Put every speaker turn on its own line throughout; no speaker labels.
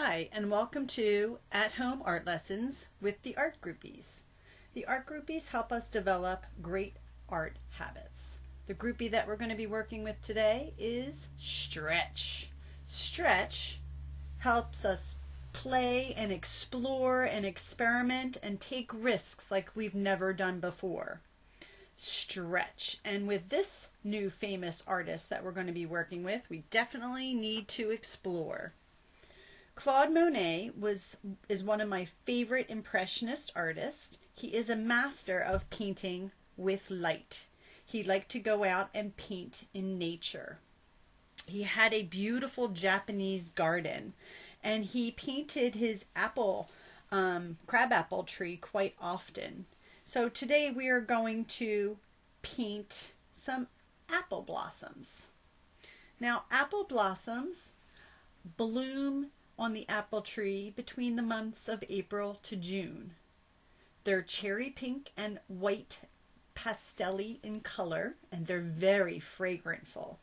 Hi, and welcome to At-Home Art Lessons with the Art Groupies. The Art Groupies help us develop great art habits. The groupie that we're going to be working with today is Stretch. Stretch helps us play and explore and experiment and take risks like we've never done before. Stretch. And with this new famous artist that we're going to be working with, we definitely need to explore. Claude Monet is one of my favorite Impressionist artists. He is a master of painting with light. He liked to go out and paint in nature. He had a beautiful Japanese garden, and he painted his crabapple tree quite often. So today we are going to paint some apple blossoms. Now, apple blossoms bloom on the apple tree between the months of April to June. They're cherry pink and white pastel-y in color, and they're very fragrantful.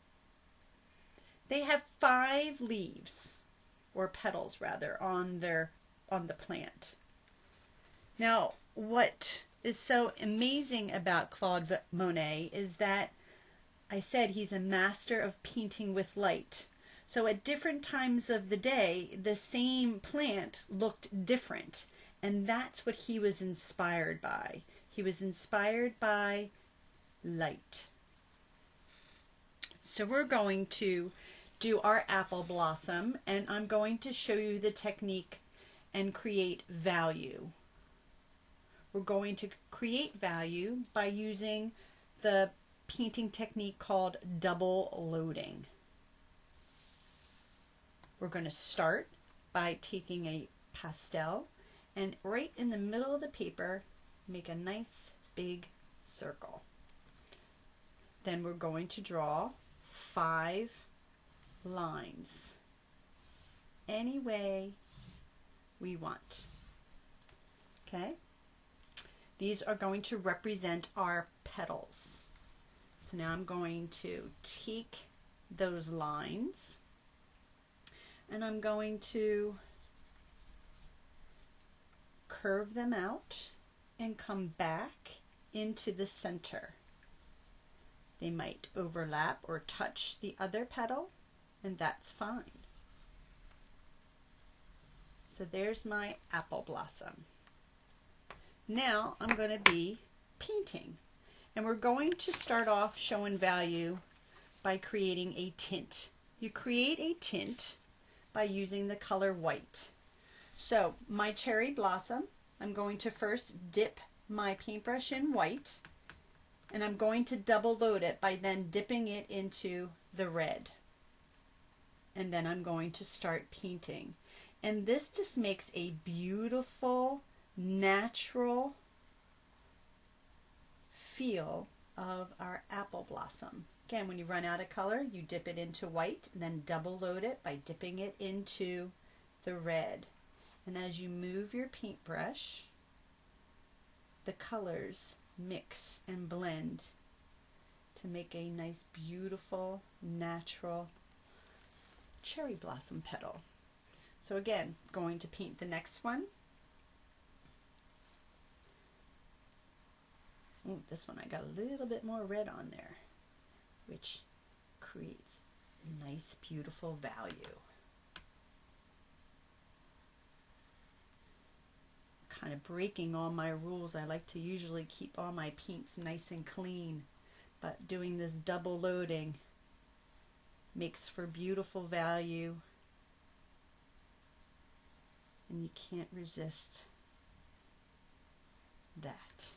They have 5 leaves, or petals rather, on the plant. Now, what is so amazing about Claude Monet is that I said he's a master of painting with light. So at different times of the day, the same plant looked different. And that's what he was inspired by. He was inspired by light. So we're going to do our apple blossom, and I'm going to show you the technique and create value. We're going to create value by using the painting technique called double loading. We're going to start by taking a pastel and right in the middle of the paper, make a nice big circle. Then we're going to draw 5 lines any way we want. Okay? These are going to represent our petals. So now I'm going to take those lines and I'm going to curve them out and come back into the center. They might overlap or touch the other petal, and that's fine. So there's my apple blossom. Now I'm going to be painting, and we're going to start off showing value by creating a tint. You create a tint by using the color white. So my cherry blossom, I'm going to first dip my paintbrush in white, and I'm going to double load it by then dipping it into the red. And then I'm going to start painting. And this just makes a beautiful, natural feel of our apple blossom. Again, when you run out of color, you dip it into white, and then double load it by dipping it into the red. And as you move your paintbrush, the colors mix and blend to make a nice, beautiful, natural cherry blossom petal. So again, going to paint the next one. Ooh, this one I got a little bit more red on there, which creates nice, beautiful value. Kind of breaking all my rules. I like to usually keep all my paints nice and clean, but doing this double loading makes for beautiful value, and you can't resist that.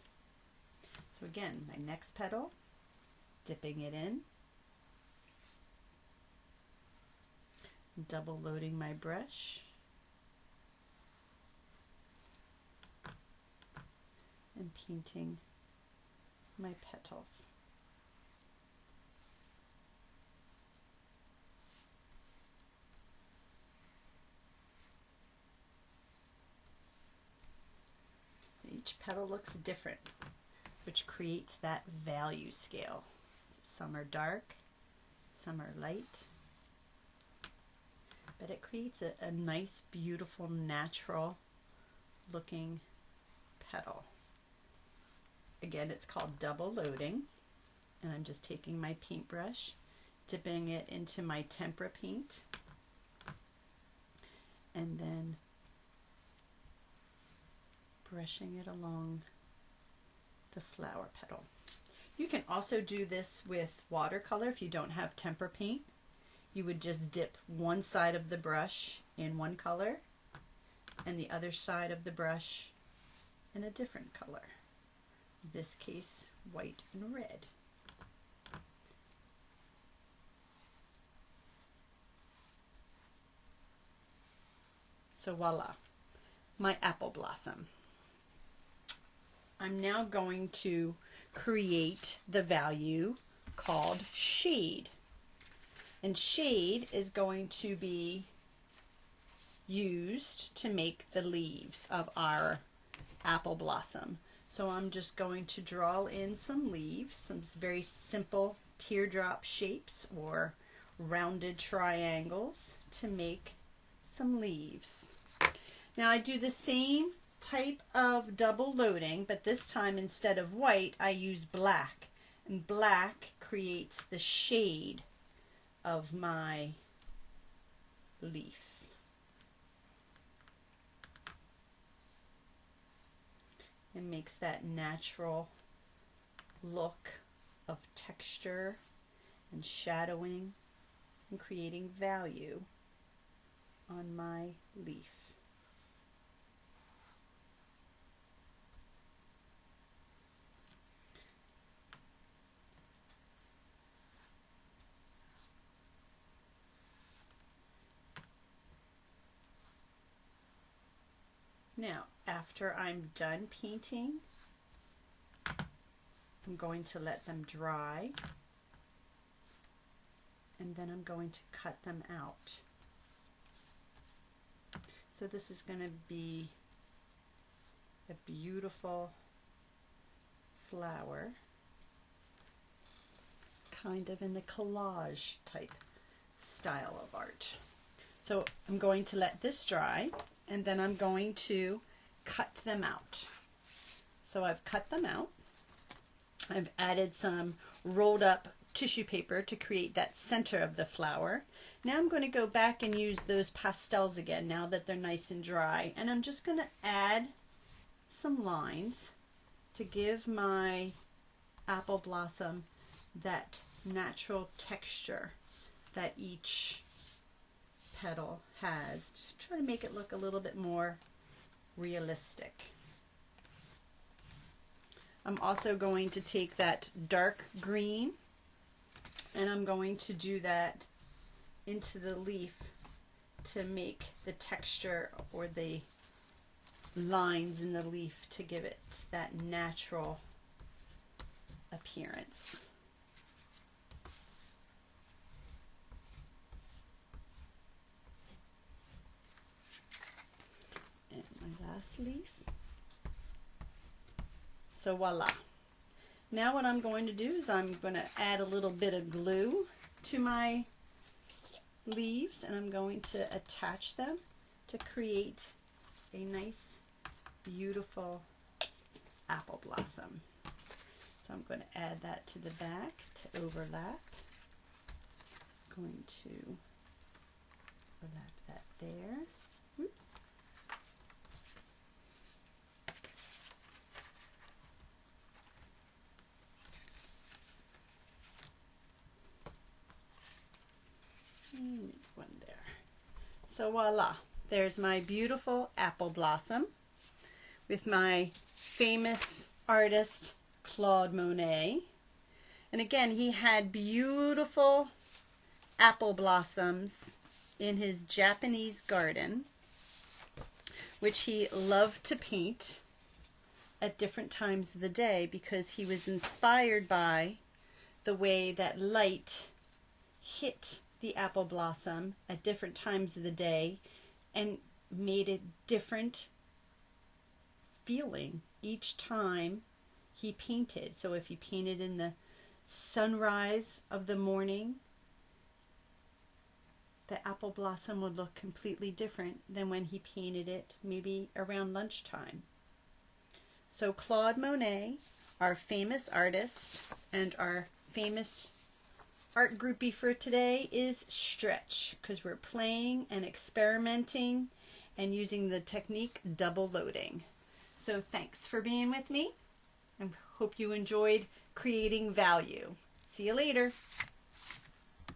So again, my next petal, dipping it in, double loading my brush, and painting my petals. Each petal looks different, which creates that value scale. So some are dark, some are light, but it creates a nice, beautiful, natural looking petal. Again, it's called double loading, and I'm just taking my paintbrush, dipping it into my tempera paint, and then brushing it along the flower petal. You can also do this with watercolor if you don't have tempera paint. You would just dip one side of the brush in one color and the other side of the brush in a different color. In this case, white and red. So voila, my apple blossom. I'm now going to create the value called shade. And shade is going to be used to make the leaves of our apple blossom. So I'm just going to draw in some leaves, some very simple teardrop shapes or rounded triangles to make some leaves. Now I do the same type of double loading, but this time instead of white I use black, and black creates the shade of my leaf. It makes that natural look of texture and shadowing and creating value on my leaf. Now, after I'm done painting, I'm going to let them dry, and then I'm going to cut them out. So this is going to be a beautiful flower, kind of in the collage type style of art. So I'm going to let this dry, and then I'm going to cut them out. So I've cut them out. I've added some rolled up tissue paper to create that center of the flower. Now I'm going to go back and use those pastels again now that they're nice and dry, and I'm just going to add some lines to give my apple blossom that natural texture that each petal has, to try to make it look a little bit more realistic. I'm also going to take that dark green and I'm going to do that into the leaf to make the texture or the lines in the leaf to give it that natural appearance. And my last leaf. So voila. Now what I'm going to do is I'm going to add a little bit of glue to my leaves, and I'm going to attach them to create a nice, beautiful apple blossom. So I'm going to add that to the back to overlap. I'm going to overlap that there. Oops. One there. So voila, there's my beautiful apple blossom with my famous artist Claude Monet. And again, he had beautiful apple blossoms in his Japanese garden, which he loved to paint at different times of the day because he was inspired by the way that light hit the apple blossom at different times of the day and made it different feeling each time he painted. So if he painted in the sunrise of the morning, the apple blossom would look completely different than when he painted it maybe around lunchtime. So Claude Monet, our famous artist and our famous art groupie for today, is stretch, because we're playing and experimenting and using the technique double loading. So thanks for being with me. I hope you enjoyed creating value. See you later.